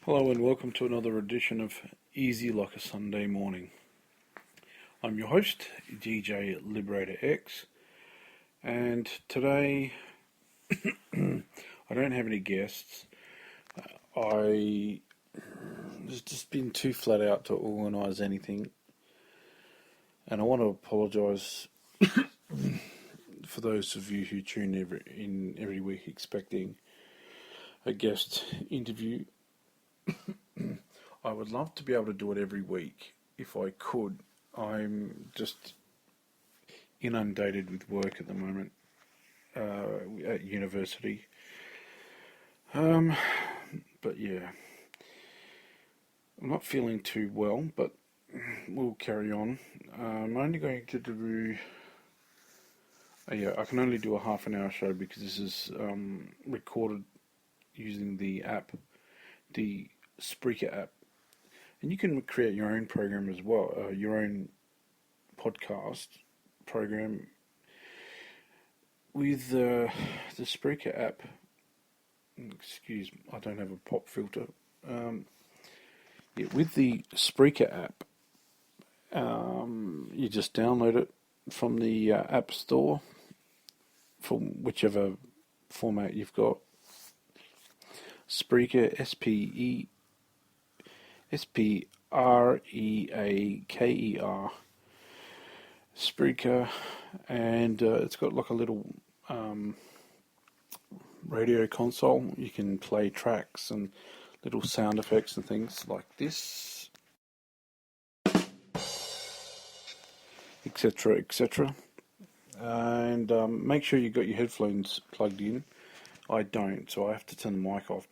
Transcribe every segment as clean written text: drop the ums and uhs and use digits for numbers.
Hello and welcome to another edition of Easy Like a Sunday Morning. I'm your host, DJ Liberator X, and today I don't have any guests. I It's just been too flat out to organise anything, and I want to apologise for those of you who tune in every week expecting a guest interview. I would love to be able to do it every week if I could. I'm just inundated with work at the moment at university. But yeah, I'm not feeling too well, but we'll carry on. I'm only going to do. I can only do a half an hour show because this is recorded using the app, the Spreaker app. And you can create your own program as well, your own podcast program with the Spreaker app. Excuse me, I don't have a pop filter. With the Spreaker app, you just download it from the App Store, from whichever format you've got. Spreaker, Spreaker, Spreaker, and it's got like a little radio console. You can play tracks and little sound effects and things like this, etc., etc. And make sure you got your headphones plugged in. I don't, so I have to turn the mic off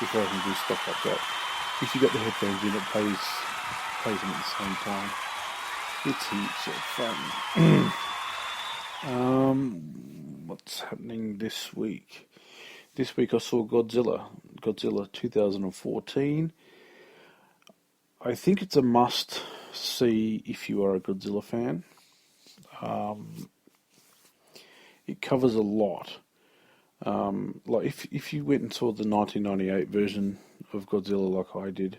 before I can do stuff like that. If you got the headphones in, it plays them at the same time. It's heaps of fun. What's happening this week? This week I saw Godzilla 2014. I think it's a must see if you are a Godzilla fan. It covers a lot. Like if you went and saw the 1998 version of Godzilla like I did,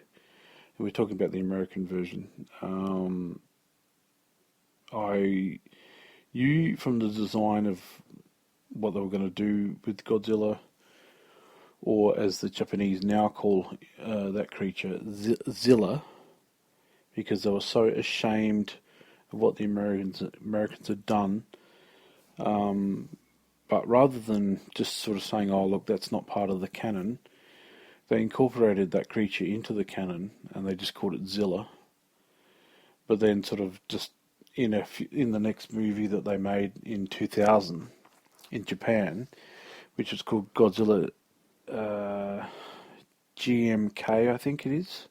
and we're talking about the American version, from the design of what they were going to do with Godzilla, or as the Japanese now call that creature, Zilla, because they were so ashamed of what the Americans had done. But rather than just sort of saying, oh, look, that's not part of the canon, they incorporated that creature into the canon, and they just called it Zilla. But then sort of just in the next movie that they made in 2000 in Japan, which was called Godzilla GMK, I think it is,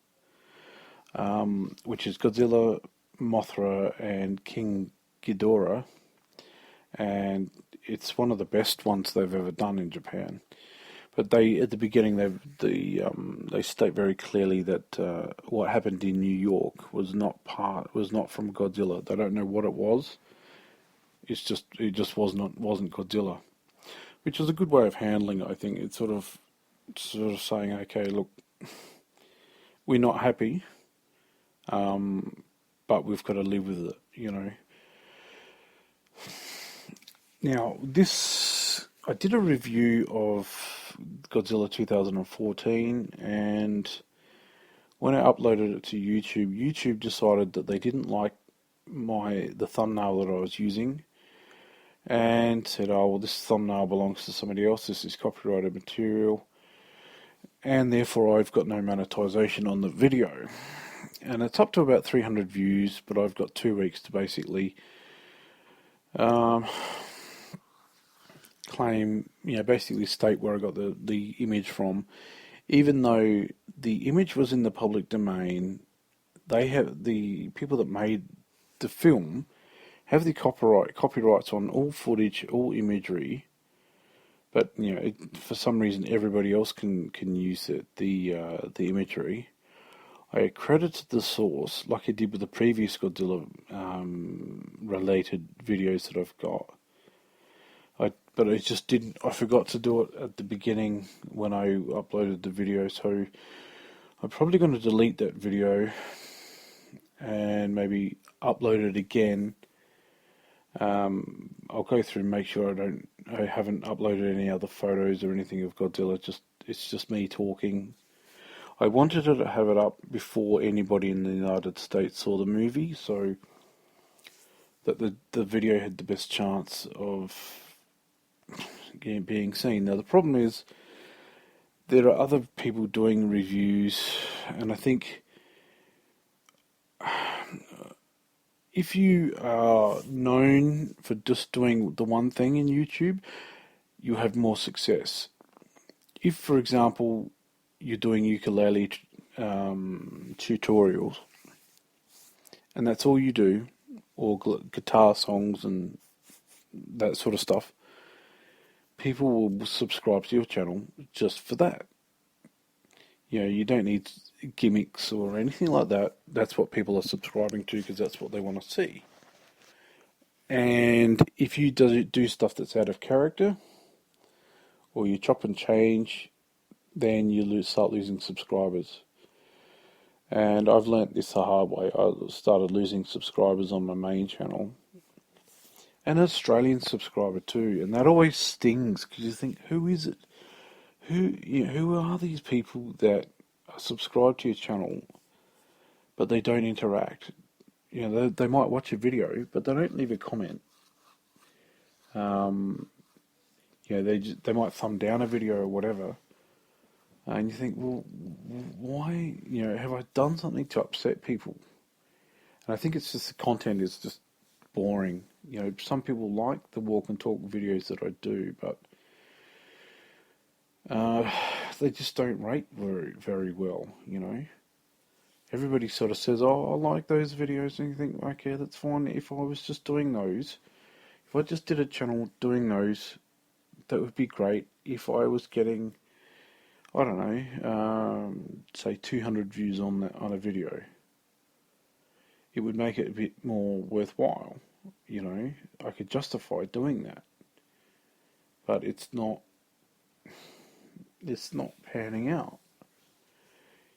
which is Godzilla, Mothra, and King Ghidorah, and it's one of the best ones they've ever done in Japan. But at the beginning, they state very clearly that what happened in New York was not from Godzilla. They don't know what it was. It just wasn't Godzilla, which is a good way of handling it. I think it's sort of saying, okay, look, we're not happy, but we've got to live with it, you know. Now, I did a review of Godzilla 2014, and when I uploaded it to YouTube decided that they didn't like the thumbnail that I was using, and said, oh, well, this thumbnail belongs to somebody else, this is copyrighted material, and therefore I've got no monetization on the video. And it's up to about 300 views, but I've got 2 weeks to basically claim, basically state where I got the image from. Even though the image was in the public domain, the people that made the film have the copyrights on all footage, all imagery, but for some reason everybody else can use the imagery. I credited the source like I did with the previous Godzilla related videos that I've got. I but it just didn't. I forgot to do it at the beginning when I uploaded the video, so I'm probably going to delete that video and maybe upload it again. I'll go through and make sure I haven't uploaded any other photos or anything of Godzilla. It's just me talking. I wanted to have it up before anybody in the United States saw the movie, so that the video had the best chance of being seen. Now the problem is there are other people doing reviews, and I think if you are known for just doing the one thing in YouTube, you have more success. If, for example, you're doing ukulele tutorials, and that's all you do, or guitar songs and that sort of stuff, people will subscribe to your channel just for that. You know, you don't need gimmicks or anything like that. That's what people are subscribing to because that's what they want to see. And if you do stuff that's out of character, or you chop and change, then you start losing subscribers. And I've learnt this the hard way. I started losing subscribers on my main channel. And an Australian subscriber too. And that always stings because you think, who is it? Who are these people that are subscribed to your channel, but they don't interact? You know, they might watch a video, but they don't leave a comment. You know, they might thumb down a video or whatever, and you think, well, why? You know, have I done something to upset people? And I think it's just the content is just boring. You know, some people like the walk and talk videos that I do, but they just don't rate very well, you know. Everybody sort of says, oh, I like those videos, and you think, okay, that's fine. If I was just doing those, if I just did a channel doing those, that would be great. If I was getting, I don't know, say 200 views on a video, it would make it a bit more worthwhile, you know. I could justify doing that. But it's not panning out.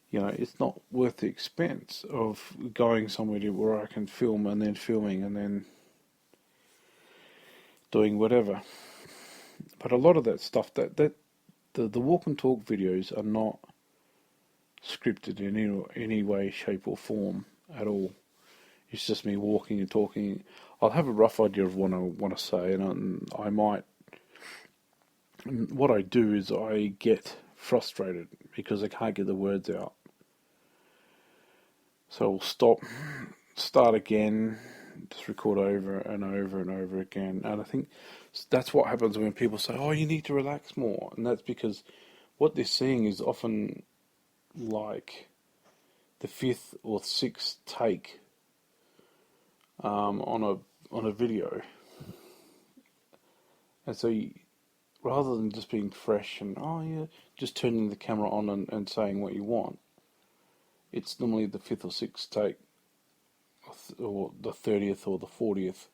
You know, it's not worth the expense of going somewhere where I can film and then filming and then doing whatever. But a lot of that stuff, the walk and talk videos are not scripted in any way, shape or form at all. It's just me walking and talking. I'll have a rough idea of what I want to say, and I might. What I do is I get frustrated because I can't get the words out. So I'll stop, start again, just record over and over and over again. And I think that's what happens when people say, oh, you need to relax more. And that's because what they're seeing is often like the fifth or sixth take on a video. And so rather than just being fresh and, oh yeah, just turning the camera on and saying what you want, it's normally the fifth or sixth take, or the 30th or the 40th,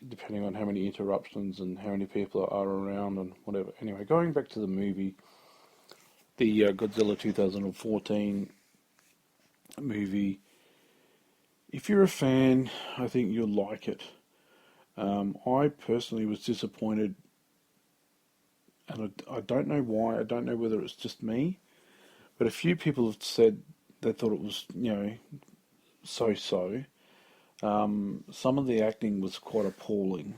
depending on how many interruptions and how many people are around and whatever. Anyway, going back to the movie, the Godzilla 2014 movie, if you're a fan, I think you'll like it. I personally was disappointed, and I don't know why. I don't know whether it's just me, but a few people have said they thought it was, you know, so-so. Some of the acting was quite appalling,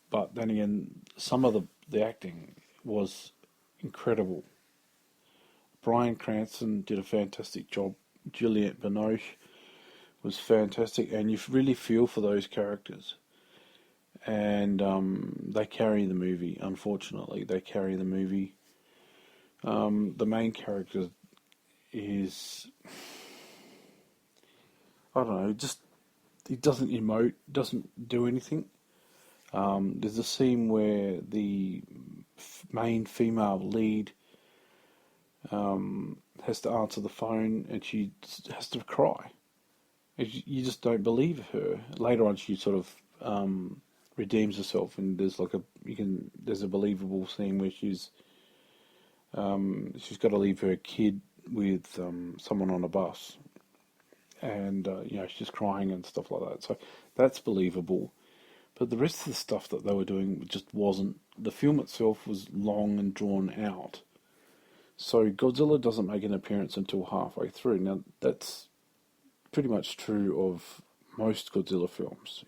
but then again, some of the acting was incredible. Bryan Cranston did a fantastic job. Juliette Binoche was fantastic, and you really feel for those characters. And they carry the movie, unfortunately. They carry the movie. The main character is, I don't know, just, he doesn't emote, doesn't do anything. There's a scene where the main female lead has to answer the phone and she has to cry. You just don't believe her. Later on she sort of redeems herself, and there's a believable scene where she's got to leave her kid with someone on a bus, and she's crying and stuff like that. So that's believable. But the rest of the stuff that they were doing just wasn't. The film itself was long and drawn out. So Godzilla doesn't make an appearance until halfway through. Now that's pretty much true of most Godzilla films,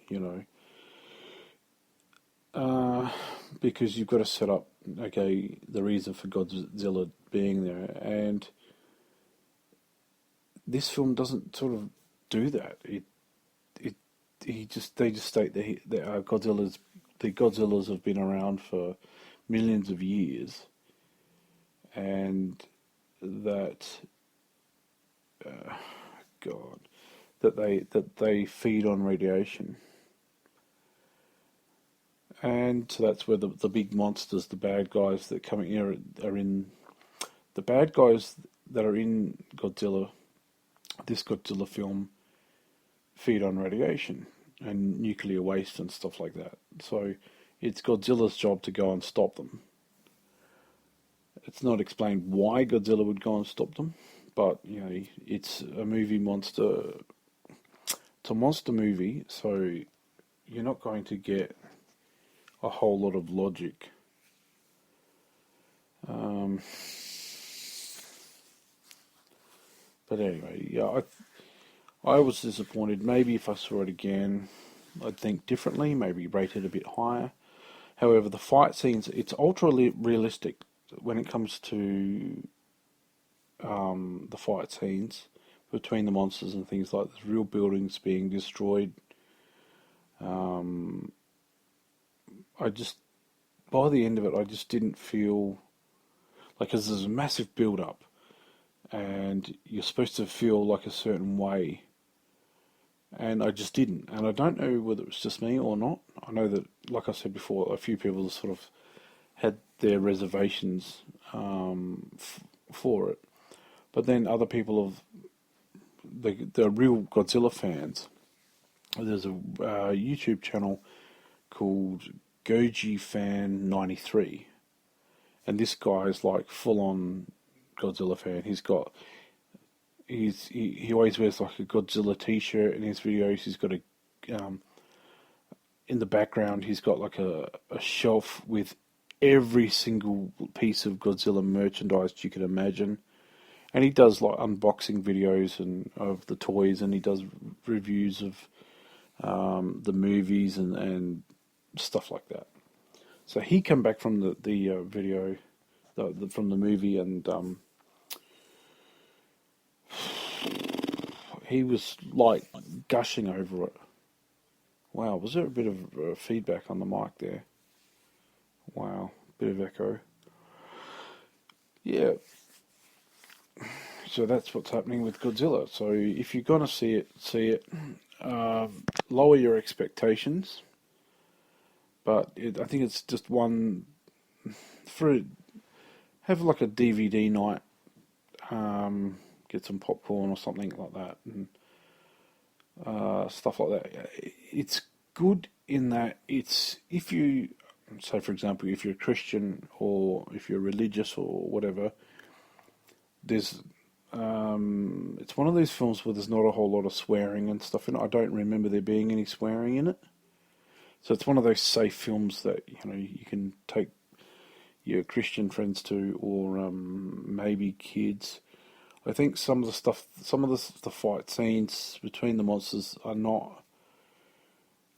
because you've got to set up, okay, the reason for Godzilla being there, and this film doesn't sort of do that. They just state that the Godzillas have been around for millions of years, and that God, that they feed on radiation. And so that's where the big monsters, the bad guys that come in are in. The bad guys that are in this Godzilla film, feed on radiation and nuclear waste and stuff like that. So it's Godzilla's job to go and stop them. It's not explained why Godzilla would go and stop them, but it's a movie monster. It's a monster movie, so you're not going to get a whole lot of logic. But anyway, yeah, I was disappointed. Maybe if I saw it again, I'd think differently, maybe rate it a bit higher. However, the fight scenes, it's ultra realistic when it comes to the fight scenes between the monsters and things like this. Real buildings being destroyed. By the end of it, I just didn't feel like, because there's a massive build-up, and you're supposed to feel like a certain way, and I just didn't. And I don't know whether it's just me or not. I know that, like I said before, a few people sort of had their reservations for it, but then other people the real Godzilla fans. There's a YouTube channel called Goji Fan 93, and this guy is like full on Godzilla fan. He always wears like a Godzilla t-shirt in his videos. He's got in the background he's got like a shelf with every single piece of Godzilla merchandise you can imagine. And he does like unboxing videos and of the toys, and he does reviews of the movies and stuff like that. So he came back from the video, from the movie, and he was like gushing over it. Wow, was there a bit of feedback on the mic there? Wow, bit of echo. Yeah. So that's what's happening with Godzilla. So if you're gonna see it. Lower your expectations. But I think it's just one have like a DVD night. Get some popcorn or something like that, and stuff like that. It's good in that if you say, for example, if you're a Christian or if you're religious or whatever, it's one of those films where there's not a whole lot of swearing and stuff in it. I don't remember there being any swearing in it. So it's one of those safe films that you can take your Christian friends to, or maybe kids. I think some of the fight scenes between the monsters are not.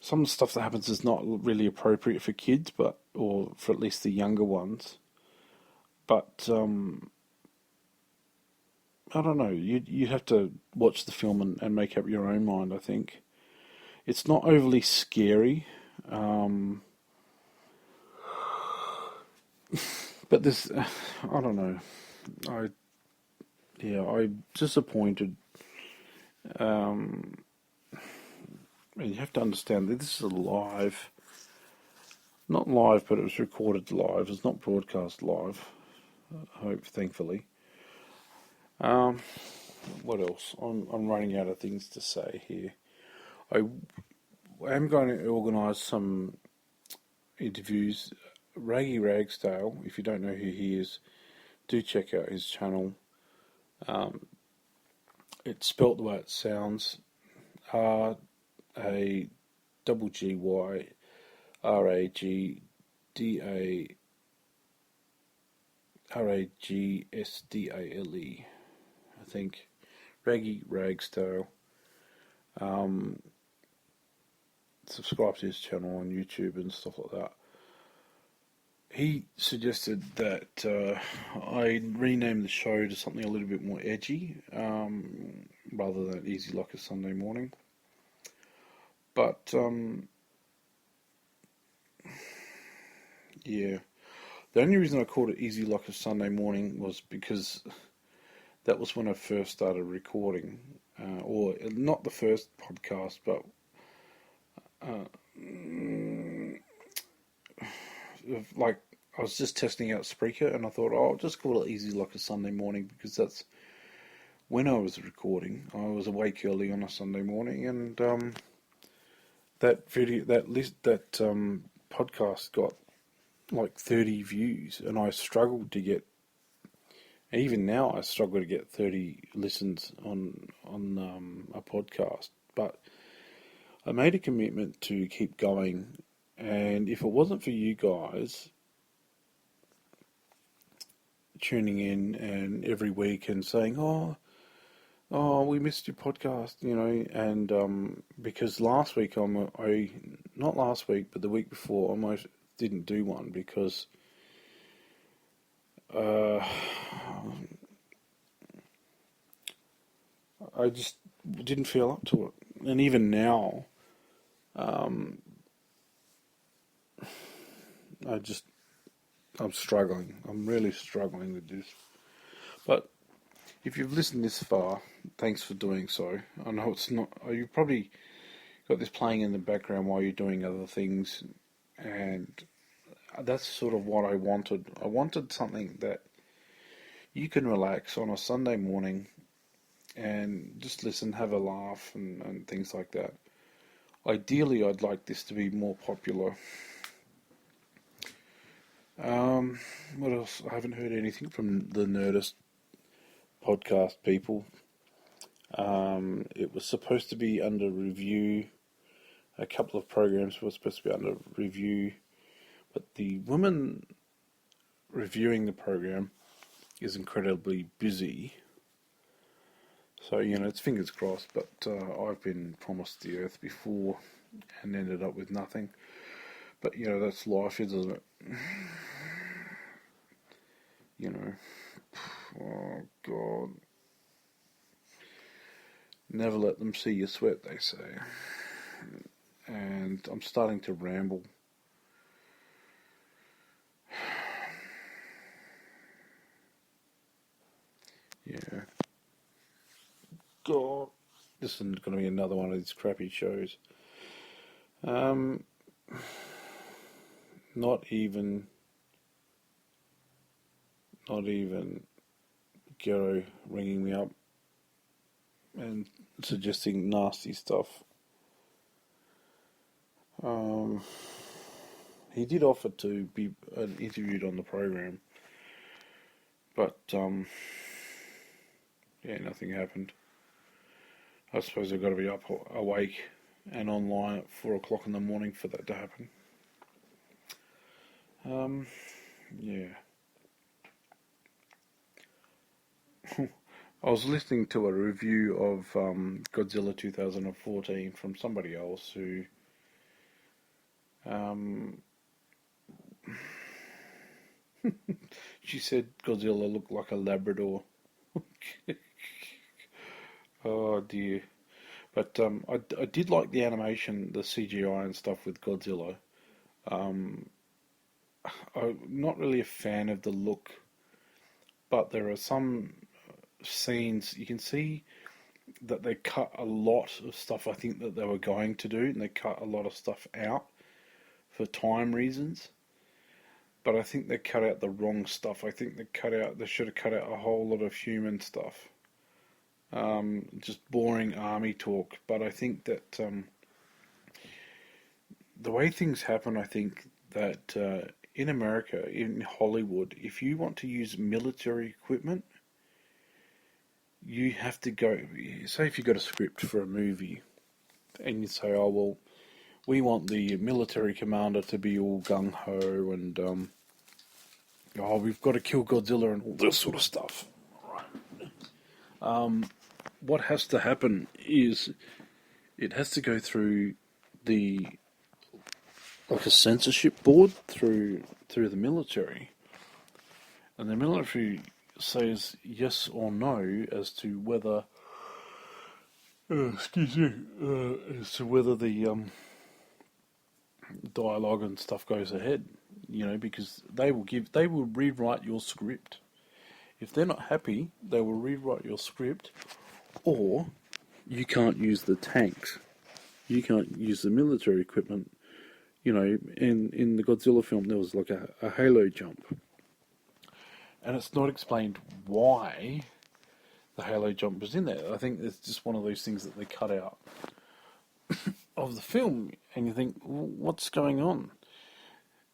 Some of the stuff that happens is not really appropriate for kids, or for at least the younger ones. But I don't know. You'd have to watch the film and make up your own mind. I think it's not overly scary. But this, I don't know. I'm disappointed. And you have to understand that this is not live, but it was recorded live. It's not broadcast live. I hope, thankfully. What else? I'm running out of things to say here. I am going to organise some interviews Raggy Ragsdale. If you don't know who he is, do check out his channel. It's spelt the way it sounds: RAGYRAGSDALE. I think Raggy Ragsdale. Subscribe to his channel on YouTube and stuff like that. He suggested that I rename the show to something a little bit more edgy, rather than Easy Like a Sunday Morning. But yeah, the only reason I called it Easy Like a Sunday Morning was because that was when I first started recording, or not the first podcast, but like I was just testing out Spreaker, and I thought, oh, I'll just call it Easy Like a Sunday Morning, because that's when I was recording. I was awake early on a Sunday morning, and that podcast got like 30 views, and I struggled to get. Even now, I struggle to get 30 listens on a podcast, but I made a commitment to keep going, and if it wasn't for you guys tuning in and every week and saying, oh, we missed your podcast, and because last week not last week, but the week before, I almost didn't do one because I just didn't feel up to it. And even now, I'm struggling. I'm really struggling with this. But if you've listened this far, thanks for doing so. I know it's not. You probably got this playing in the background while you're doing other things, and that's sort of what I wanted. I wanted something that you can relax on a Sunday morning and just listen, have a laugh, and things like that. Ideally, I'd like this to be more popular. What else? I haven't heard anything from the Nerdist podcast people. It was supposed to be under review. A couple of programs were supposed to be under review, but the woman reviewing the program is incredibly busy. So, it's fingers crossed, but I've been promised the earth before and ended up with nothing. But, that's life, isn't it? Oh, God. Never let them see you sweat, they say. And I'm starting to ramble. Yeah. God. This is going to be another one of these crappy shows. Not even Gero ringing me up and suggesting nasty stuff. He did offer to be interviewed on the program, but nothing happened. I suppose I've got to be awake and online at 4 o'clock in the morning for that to happen. Yeah. I was listening to a review of Godzilla 2014 from somebody else who she said Godzilla looked like a Labrador. Oh dear. But I did like the animation, the CGI and stuff with Godzilla. I'm not really a fan of the look, but there are some scenes you can see that they cut a lot of stuff I think that they were going to do, and they cut a lot of stuff out for time reasons. But I think they cut out the wrong stuff. I think they should have cut out a whole lot of human stuff. Just boring army talk. But I think that the way things happen, I think that in America, in Hollywood, if you want to use military equipment, you have to go. Say if you got a script for a movie, and you say, "Oh well, we want the military commander to be all gung ho, and oh, we've got to kill Godzilla and all this sort of stuff." What has to happen is it has to go through the like a censorship board through the military, and the military says yes or no as to whether excuse me as to whether the dialogue and stuff goes ahead. Because they will rewrite your script. If they're not happy, they will rewrite your script, or you can't use the tanks, you can't use the military equipment. In the Godzilla film, there was like a halo jump, and it's not explained why the halo jump was in there. I think it's just one of those things that they cut out of the film, and you think, well, what's going on?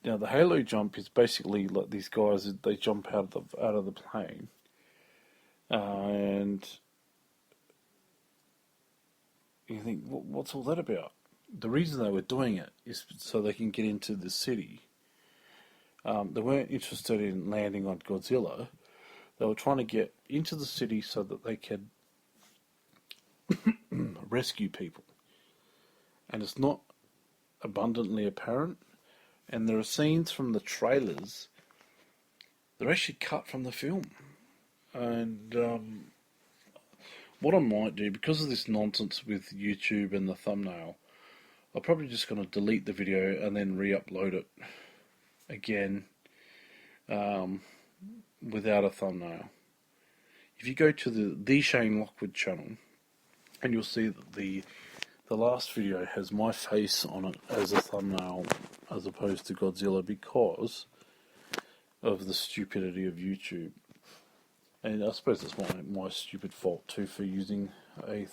Now, the halo jump is basically like these guys, they jump out of the plane, and you think, what's all that about? The reason they were doing it is so they can get into the city. They weren't interested in landing on Godzilla. They were trying to get into the city so that they could rescue people. And it's not abundantly apparent. And there are scenes from the trailers that are actually cut from the film. And what I might do, because of this nonsense with YouTube and the thumbnail, I'm probably just going to delete the video and then re-upload it again without a thumbnail. If you go to the Shane Lockwood channel, and you'll see that the last video has my face on it as a thumbnail as opposed to Godzilla because of the stupidity of YouTube. And I suppose it's my stupid fault too for using a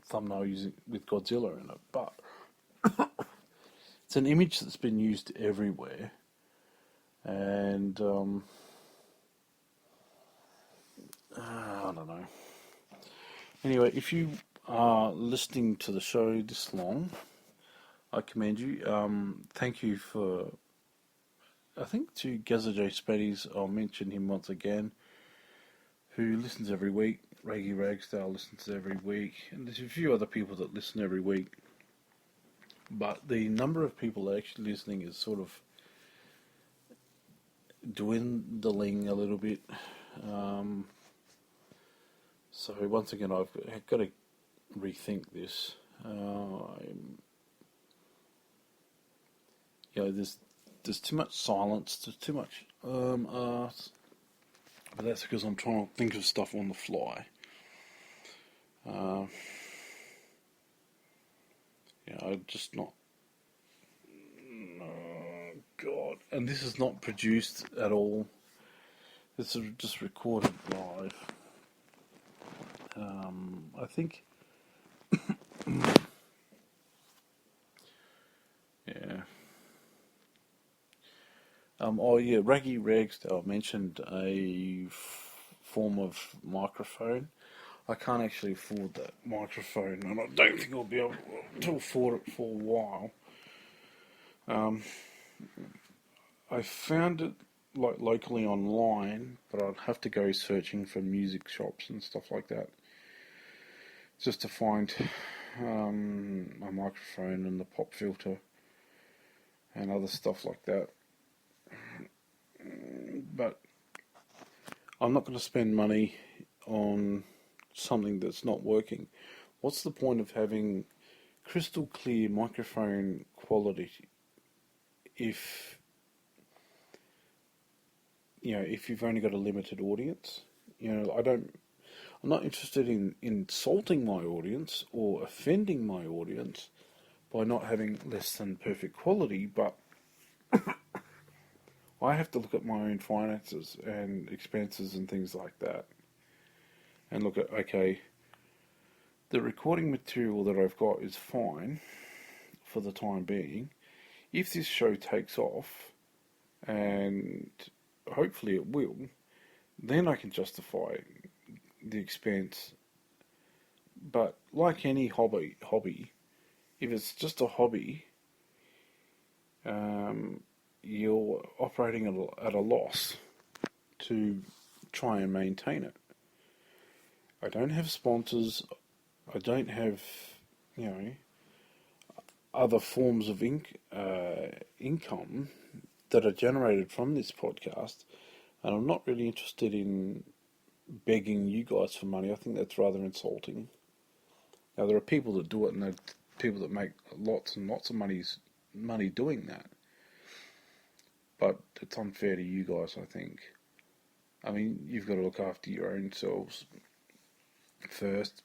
thumbnail with Godzilla in it. But it's an image that's been used everywhere, and I don't know. Anyway, if you are listening to the show this long, I commend you. Thank you for, I think, to Gaza J. Spatties, I'll mention him once again, who listens every week. Reggie Ragsdale listens every week, and there's a few other people that listen every week. But the number of people actually listening is sort of dwindling a little bit. So once again, I've got to rethink this. There's too much silence. There's too much art. But that's because I'm trying to think of stuff on the fly. I'm just not. Oh, God. And this is not produced at all. This is just recorded live. I think. Yeah. Raggy Ragsdale mentioned a form of microphone. I can't actually afford that microphone, and I don't think I'll be able to afford it for a while. I found it locally online, but I'd have to go searching for music shops and stuff like that just to find a microphone and the pop filter and other stuff like that. But I'm not going to spend money on something that's not working. What's the point of having crystal clear microphone quality if you've only got a limited audience? I'm not interested in insulting my audience or offending my audience by not having less than perfect quality, but I have to look at my own finances and expenses and things like that and look at, okay, the recording material that I've got is fine for the time being. if this show takes off, and hopefully it will, then I can justify the expense. But like any hobby, if it's just a hobby, um, you're operating at a loss to try and maintain it. I don't have sponsors. I don't have, you know, other forms of income that are generated from this podcast, and I'm not really interested in begging you guys for money. I think that's rather insulting. Now there are people that do it, and there are people that make lots and lots of money doing that. But it's unfair to you guys, I think. I mean, you've got to look after your own selves first.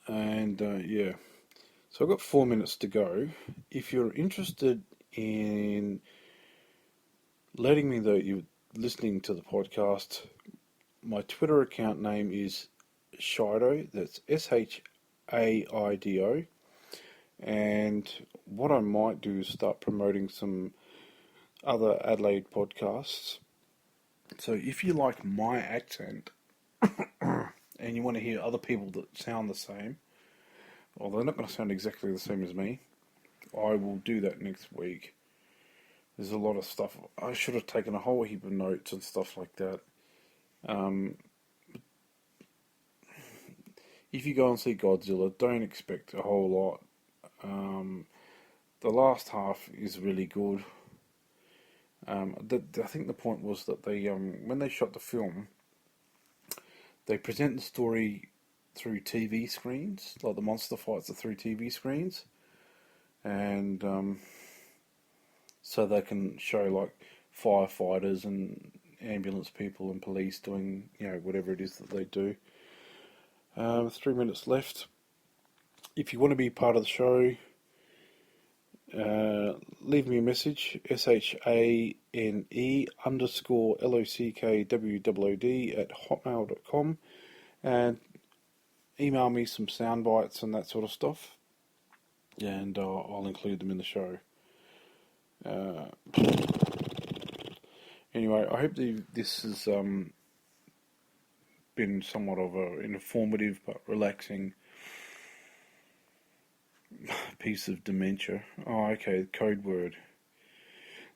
And yeah, so I've got 4 minutes to go. If you're interested in letting me know you're listening to the podcast, my Twitter account name is Shido. That's SHAIDO. And what I might do is start promoting some other Adelaide podcasts. So if you like my accent and you want to hear other people that sound the same, well, they're not going to sound exactly the same as me, I will do that next week. There's a lot of stuff. I should have taken a whole heap of notes and stuff like that. If you go and see Godzilla, don't expect a whole lot. The last half is really good. I think the point was that they, when they shot the film, they present the story through TV screens, like the monster fights are through TV screens, and so they can show like firefighters and ambulance people and police doing, whatever it is that they do. 3 minutes left. If you want to be part of the show, leave me a message, SHANE_LOCKWOOD @hotmail.com, and email me some sound bites and that sort of stuff, and I'll include them in the show. Anyway, I hope this has been somewhat of an informative but relaxing piece of dementia. Oh, okay, the code word.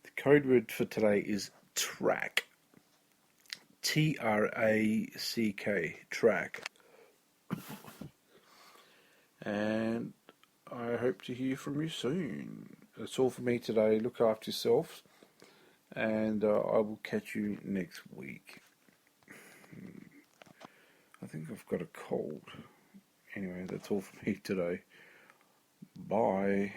The code word for today is track. TRACK. Track. And I hope to hear from you soon. That's all for me today. Look after yourself, and I will catch you next week. I think I've got a cold. Anyway, that's all for me today. Bye.